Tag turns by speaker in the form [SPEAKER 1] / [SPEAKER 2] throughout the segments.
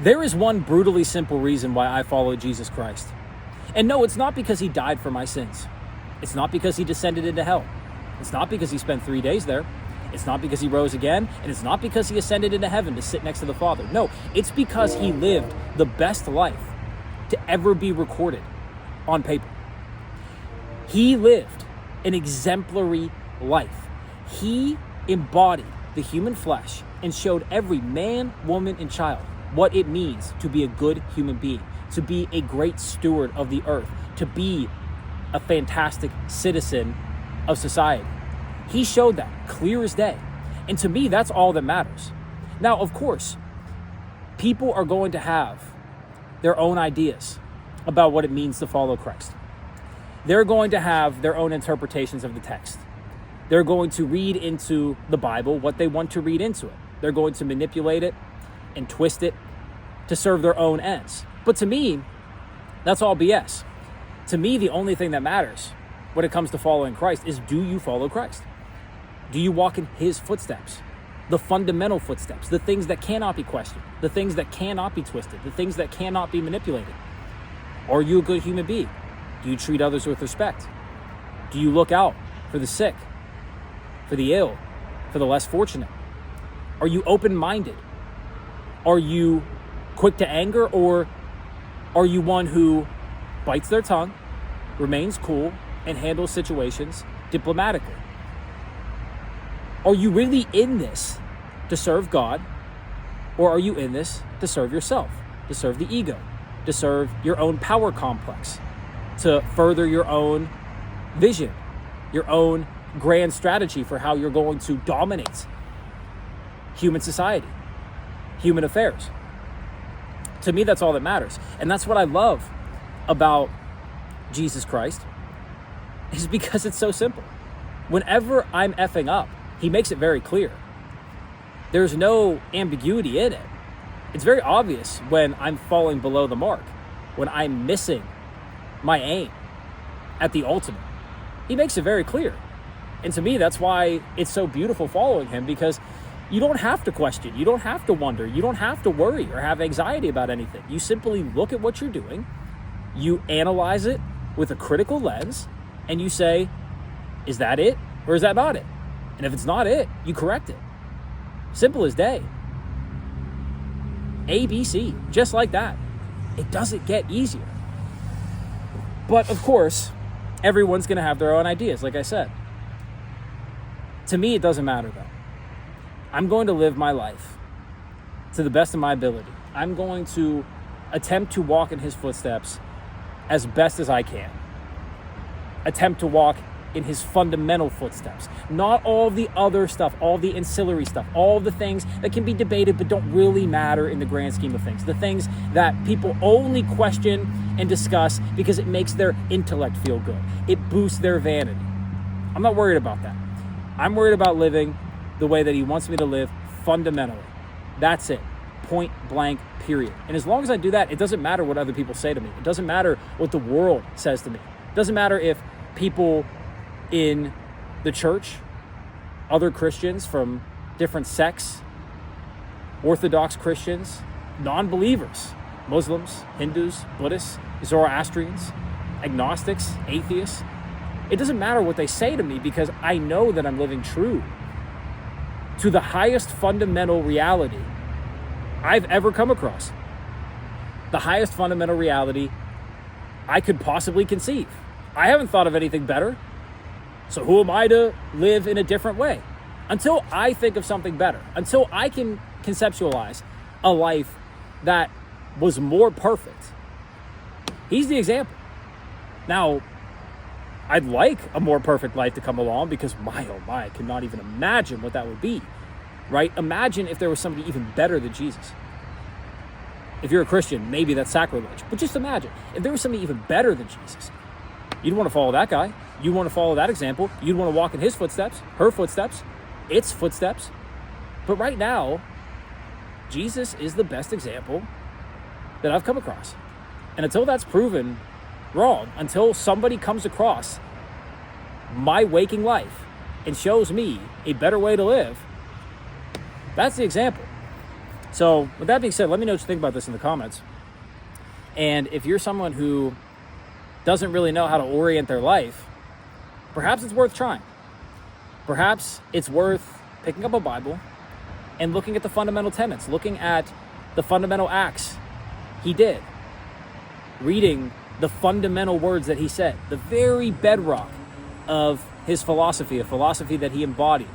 [SPEAKER 1] There is one brutally simple reason why I follow Jesus Christ. And no, it's not because he died for my sins. It's not because he descended into hell. It's not because he spent 3 days there. It's not because he rose again. And it's not because he ascended into heaven to sit next to the Father. No, it's because he lived the best life to ever be recorded on paper. He lived an exemplary life. He embodied the human flesh and showed every man, woman, and child what it means to be a good human being, to be a great steward of the earth, to be a fantastic citizen of society. He showed that clear as day. And to me, that's all that matters. Now, of course, people are going to have their own ideas about what it means to follow Christ. They're going to have their own interpretations of the text. They're going to read into the Bible what they want to read into it. They're going to manipulate it and twist it to serve their own ends. But to me, that's all BS. To me, the only thing that matters when it comes to following Christ is, do you follow Christ? Do you walk in his footsteps? The fundamental footsteps, the things that cannot be questioned, the things that cannot be twisted, the things that cannot be manipulated. Are you a good human being? Do you treat others with respect? Do you look out for the sick, for the ill, for the less fortunate? Are you open-minded? Are you quick to anger, or are you one who bites their tongue, remains cool, and handles situations diplomatically? Are you really in this to serve God, or are you in this to serve yourself, to serve the ego, to serve your own power complex, to further your own vision, your own grand strategy for how you're going to dominate human society, human affairs? To me, that's all that matters. And that's what I love about Jesus Christ, is because it's so simple. Whenever I'm effing up, he makes it very clear. There's no ambiguity in it. It's very obvious when I'm falling below the mark, when I'm missing my aim at the ultimate. He makes it very clear. And to me, that's why it's so beautiful following him, because you don't have to question, you don't have to wonder, you don't have to worry or have anxiety about anything. You simply look at what you're doing, you analyze it with a critical lens, and you say, is that it or is that not it? And if it's not it, you correct it. Simple as day. ABC, just like that. It doesn't get easier. But of course, everyone's going to have their own ideas, like I said. To me, it doesn't matter though. I'm going to live my life to the best of my ability. I'm going to attempt to walk in his footsteps as best as I can. Attempt to walk in his fundamental footsteps. Not all the other stuff, all the ancillary stuff, all the things that can be debated but don't really matter in the grand scheme of things. The things that people only question and discuss because it makes their intellect feel good. It boosts their vanity. I'm not worried about that. I'm worried about living the way that he wants me to live fundamentally. That's it. Point blank, period. And as long as I do that, it doesn't matter what other people say to me. It doesn't matter what the world says to me. It doesn't matter if people in the church, other Christians from different sects, Orthodox Christians, non-believers, Muslims, Hindus, Buddhists, Zoroastrians, agnostics, atheists. It doesn't matter what they say to me, because I know that I'm living true to the highest fundamental reality I've ever come across. The highest fundamental reality I could possibly conceive. I haven't thought of anything better. So who am I to live in a different way? Until I think of something better, until I can conceptualize a life that was more perfect. He's the example. Now, I'd like a more perfect life to come along, because my, oh my, I cannot even imagine what that would be, right? Imagine if there was somebody even better than Jesus. If you're a Christian, maybe that's sacrilege, but just imagine if there was somebody even better than Jesus. You'd want to follow that guy. You'd want to follow that example. You'd want to walk in his footsteps, her footsteps, its footsteps. But right now, Jesus is the best example that I've come across. And until that's proven wrong, until somebody comes across my waking life and shows me a better way to live, that's the example. So with that being said, let me know what you think about this in the comments. And if you're someone who doesn't really know how to orient their life, perhaps it's worth trying. Perhaps it's worth picking up a Bible and looking at the fundamental tenets, looking at the fundamental acts he did, reading the fundamental words that he said, the very bedrock of his philosophy, a philosophy that he embodied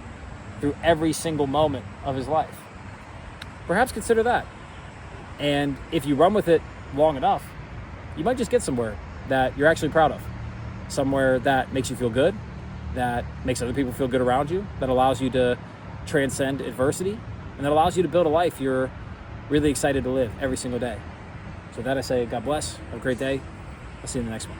[SPEAKER 1] through every single moment of his life. Perhaps consider that. And if you run with it long enough, you might just get somewhere that you're actually proud of, somewhere that makes you feel good, that makes other people feel good around you, that allows you to transcend adversity, and that allows you to build a life you're really excited to live every single day. So with that I say, God bless, have a great day. I'll see you in the next one.